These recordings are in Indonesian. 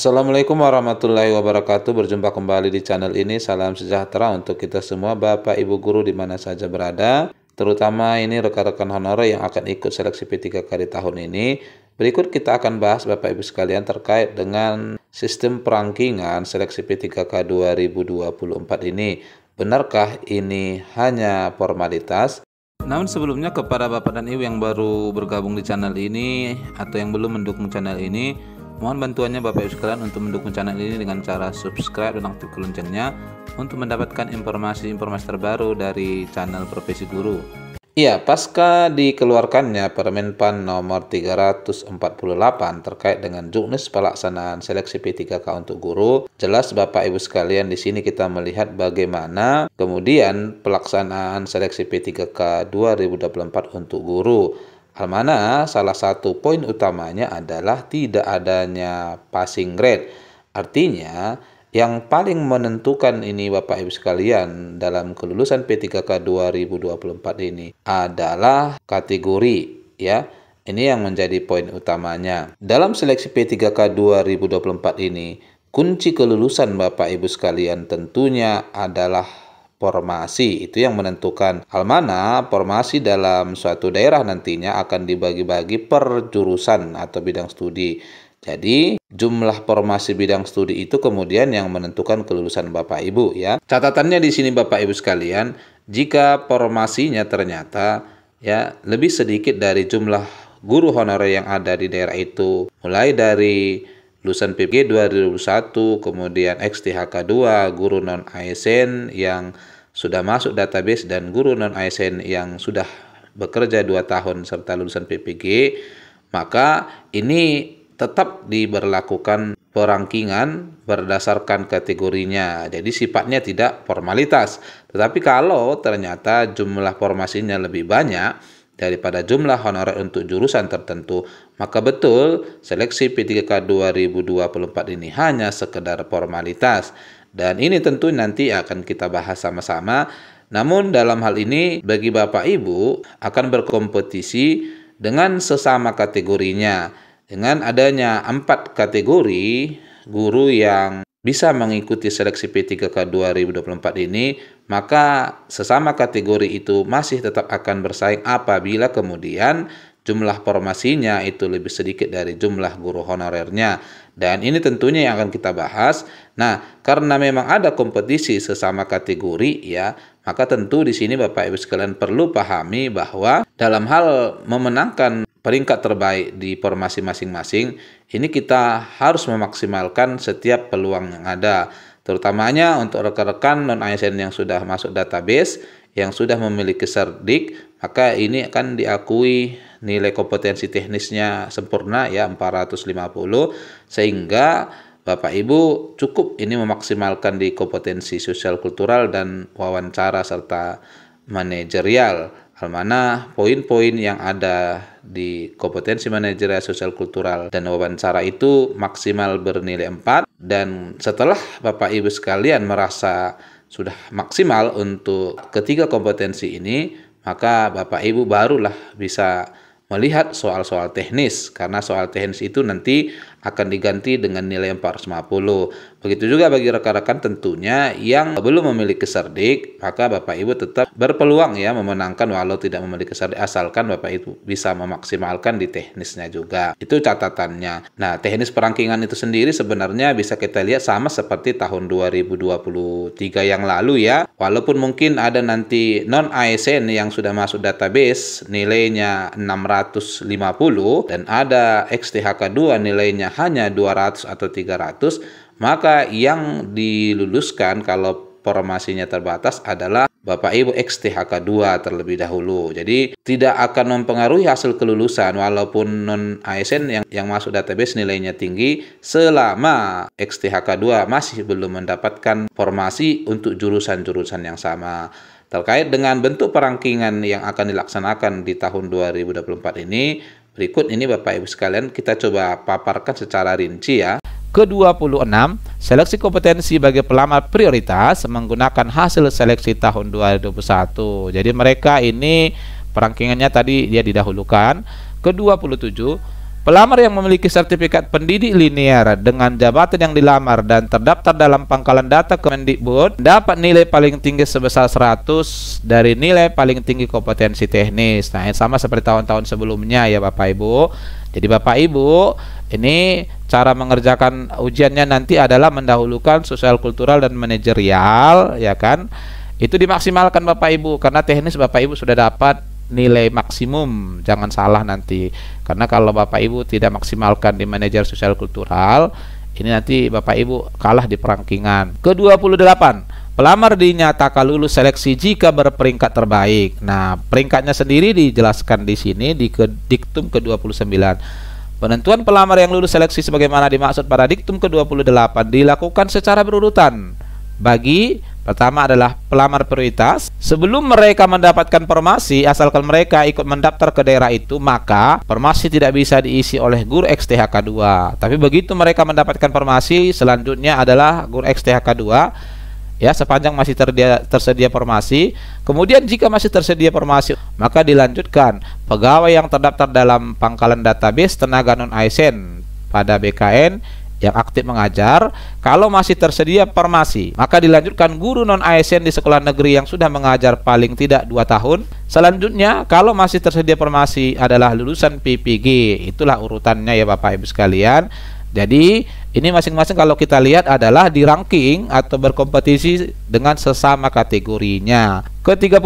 Assalamualaikum warahmatullahi wabarakatuh. Berjumpa kembali di channel ini. Salam sejahtera untuk kita semua, Bapak Ibu guru di mana saja berada. Terutama ini rekan-rekan honorer yang akan ikut seleksi P3K di tahun ini. Berikut kita akan bahas Bapak Ibu sekalian terkait dengan sistem perangkingan seleksi P3K 2024 ini. Benarkah ini hanya formalitas? Namun sebelumnya kepada Bapak dan Ibu yang baru bergabung di channel ini atau yang belum mendukung channel ini, mohon bantuannya Bapak Ibu sekalian untuk mendukung channel ini dengan cara subscribe dan aktifkan loncengnya untuk mendapatkan informasi-informasi terbaru dari channel Profesi Guru. Iya, pasca dikeluarkannya Permenpan nomor 348 terkait dengan juknis pelaksanaan seleksi P3K untuk guru, jelas Bapak Ibu sekalian di sini kita melihat bagaimana kemudian pelaksanaan seleksi P3K 2024 untuk guru. Mana salah satu poin utamanya adalah tidak adanya passing grade. Artinya yang paling menentukan ini Bapak Ibu sekalian dalam kelulusan P3K 2024 ini adalah kategori, ya. Ini yang menjadi poin utamanya. Dalam seleksi P3K 2024 ini, kunci kelulusan Bapak Ibu sekalian tentunya adalah formasi. Itu yang menentukan. Mana formasi dalam suatu daerah nantinya akan dibagi-bagi per jurusan atau bidang studi. Jadi jumlah formasi bidang studi itu kemudian yang menentukan kelulusan Bapak Ibu, ya. Catatannya di sini Bapak Ibu sekalian, jika formasinya ternyata ya lebih sedikit dari jumlah guru honorer yang ada di daerah itu, mulai dari lulusan PPG 2021, kemudian XTHK 2, guru non ASN yang sudah masuk database dan guru non ASN yang sudah bekerja 2 tahun serta lulusan PPG, maka ini tetap diberlakukan perangkingan berdasarkan kategorinya. Jadi sifatnya tidak formalitas. Tetapi kalau ternyata jumlah formasinya lebih banyak daripada jumlah honorer untuk jurusan tertentu, maka betul seleksi P3K 2024 ini hanya sekedar formalitas. Dan ini tentu nanti akan kita bahas sama-sama. Namun dalam hal ini bagi Bapak Ibu akan berkompetisi dengan sesama kategorinya. Dengan adanya 4 kategori guru yang bisa mengikuti seleksi P3K 2024 ini, maka sesama kategori itu masih tetap akan bersaing apabila kemudian jumlah formasinya itu lebih sedikit dari jumlah guru honorernya. Dan ini tentunya yang akan kita bahas. Nah, karena memang ada kompetisi sesama kategori, ya, maka tentu di sini Bapak Ibu sekalian perlu pahami bahwa dalam hal memenangkan peringkat terbaik di formasi masing-masing, ini kita harus memaksimalkan setiap peluang yang ada. Terutamanya untuk rekan-rekan non-ASN yang sudah masuk database, yang sudah memiliki Serdik, maka ini akan diakui nilai kompetensi teknisnya sempurna, ya, 450, sehingga Bapak Ibu cukup ini memaksimalkan di kompetensi sosial kultural dan wawancara serta manajerial. Mana poin-poin yang ada di kompetensi manajerial sosial kultural dan wawancara itu maksimal bernilai 4, dan setelah Bapak Ibu sekalian merasa sudah maksimal untuk ketiga kompetensi ini, maka Bapak Ibu barulah bisa melihat soal-soal teknis, karena soal teknis itu nanti akan diganti dengan nilai 450. Begitu juga bagi rekan-rekan tentunya yang belum memiliki Serdik, maka Bapak Ibu tetap berpeluang, ya, memenangkan walau tidak memiliki Serdik, asalkan Bapak Ibu bisa memaksimalkan di teknisnya juga. Itu catatannya. Nah, teknis perangkingan itu sendiri sebenarnya bisa kita lihat sama seperti tahun 2023 yang lalu, ya. Walaupun mungkin ada nanti non ASN yang sudah masuk database nilainya 650 dan ada XTHK 2 nilainya hanya 200 atau 300, maka yang diluluskan kalau formasinya terbatas adalah Bapak Ibu XTHK 2 terlebih dahulu. Jadi tidak akan mempengaruhi hasil kelulusan walaupun non ASN yang masuk database nilainya tinggi, selama XTHK 2 masih belum mendapatkan formasi untuk jurusan-jurusan yang sama. Terkait dengan bentuk perangkingan yang akan dilaksanakan di tahun 2024 ini, berikut ini Bapak Ibu sekalian kita coba paparkan secara rinci, ya. Ke-26, seleksi kompetensi bagi pelamar prioritas menggunakan hasil seleksi tahun 2021. Jadi mereka ini perangkingannya tadi dia didahulukan. Ke-27, Pelamar yang memiliki sertifikat pendidik linear dengan jabatan yang dilamar dan terdaftar dalam pangkalan data Kemendikbud dapat nilai paling tinggi sebesar 100 dari nilai paling tinggi kompetensi teknis. Nah, yang sama seperti tahun-tahun sebelumnya ya Bapak Ibu. Jadi Bapak Ibu, ini cara mengerjakan ujiannya nanti adalah mendahulukan sosial kultural dan manajerial, ya kan? Itu dimaksimalkan Bapak Ibu, karena teknis Bapak Ibu sudah dapat nilai maksimum, jangan salah nanti. Karena kalau Bapak Ibu tidak maksimalkan di manajer sosial kultural, ini nanti Bapak Ibu kalah di perangkingan. Ke-28, pelamar dinyatakan lulus seleksi jika berperingkat terbaik. Nah, peringkatnya sendiri dijelaskan di sini di diktum ke-29. Penentuan pelamar yang lulus seleksi sebagaimana dimaksud pada diktum ke-28 dilakukan secara berurutan. Pertama adalah pelamar prioritas. Sebelum mereka mendapatkan formasi, asalkan mereka ikut mendaftar ke daerah itu, maka formasi tidak bisa diisi oleh guru XTHK 2. Tapi begitu mereka mendapatkan formasi, selanjutnya adalah guru XTHK 2, ya, sepanjang masih tersedia formasi. Kemudian jika masih tersedia formasi, maka dilanjutkan pegawai yang terdaftar dalam pangkalan database tenaga non-ASN pada BKN yang aktif mengajar. Kalau masih tersedia formasi, maka dilanjutkan guru non-ASN di sekolah negeri yang sudah mengajar paling tidak 2 tahun. Selanjutnya, kalau masih tersedia formasi adalah lulusan PPG. Itulah urutannya ya Bapak Ibu sekalian. Jadi ini masing-masing kalau kita lihat adalah di ranking atau berkompetisi dengan sesama kategorinya. Ke-30,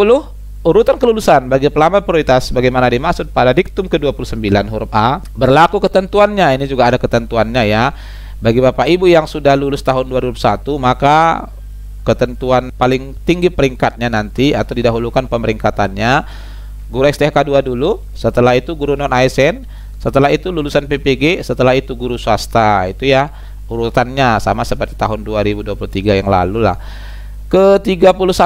urutan kelulusan bagi pelamar prioritas bagaimana dimaksud pada diktum ke-29 huruf A. Berlaku ketentuannya, ini juga ada ketentuannya ya. Bagi Bapak Ibu yang sudah lulus tahun 2001, maka ketentuan paling tinggi peringkatnya nanti atau didahulukan pemeringkatannya guru STHK 2 dulu, setelah itu guru non-ASN, setelah itu lulusan PPG, setelah itu guru swasta. Itu ya urutannya, sama seperti tahun 2023 yang lalu lah. Ke-31,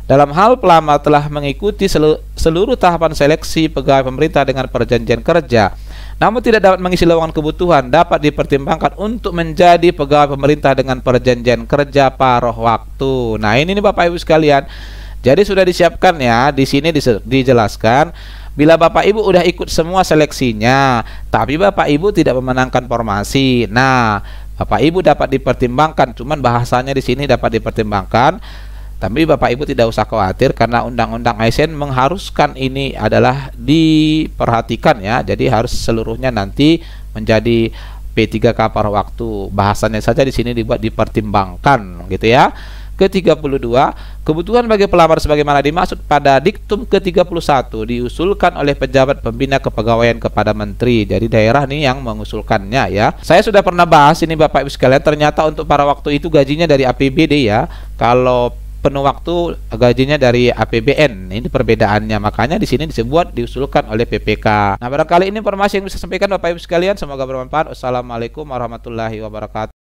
dalam hal pelamar telah mengikuti seluruh tahapan seleksi pegawai pemerintah dengan perjanjian kerja, namun tidak dapat mengisi lowongan kebutuhan, dapat dipertimbangkan untuk menjadi pegawai pemerintah dengan perjanjian kerja paruh waktu. Nah, ini nih Bapak Ibu sekalian. Jadi sudah disiapkan ya, di sini dijelaskan bila Bapak Ibu udah ikut semua seleksinya, tapi Bapak Ibu tidak memenangkan formasi. Nah, Bapak Ibu dapat dipertimbangkan, cuman bahasanya di sini dapat dipertimbangkan. Tapi Bapak Ibu tidak usah khawatir karena Undang-Undang ASN mengharuskan ini adalah diperhatikan ya. Jadi harus seluruhnya nanti menjadi P3K paruh waktu. Bahasanya saja di sini dibuat dipertimbangkan gitu ya. Ke-32, kebutuhan bagi pelamar sebagaimana dimaksud pada diktum ke-31 diusulkan oleh pejabat pembina kepegawaian kepada menteri. Jadi daerah nih yang mengusulkannya ya. Saya sudah pernah bahas ini Bapak Ibu sekalian, ternyata untuk para waktu itu gajinya dari APBD ya. Kalau penuh waktu gajinya dari APBN. Ini perbedaannya. Makanya di sini disebut diusulkan oleh PPK. Nah, barangkali ini informasi yang bisa saya sampaikan Bapak Ibu sekalian, semoga bermanfaat. Wassalamualaikum warahmatullahi wabarakatuh.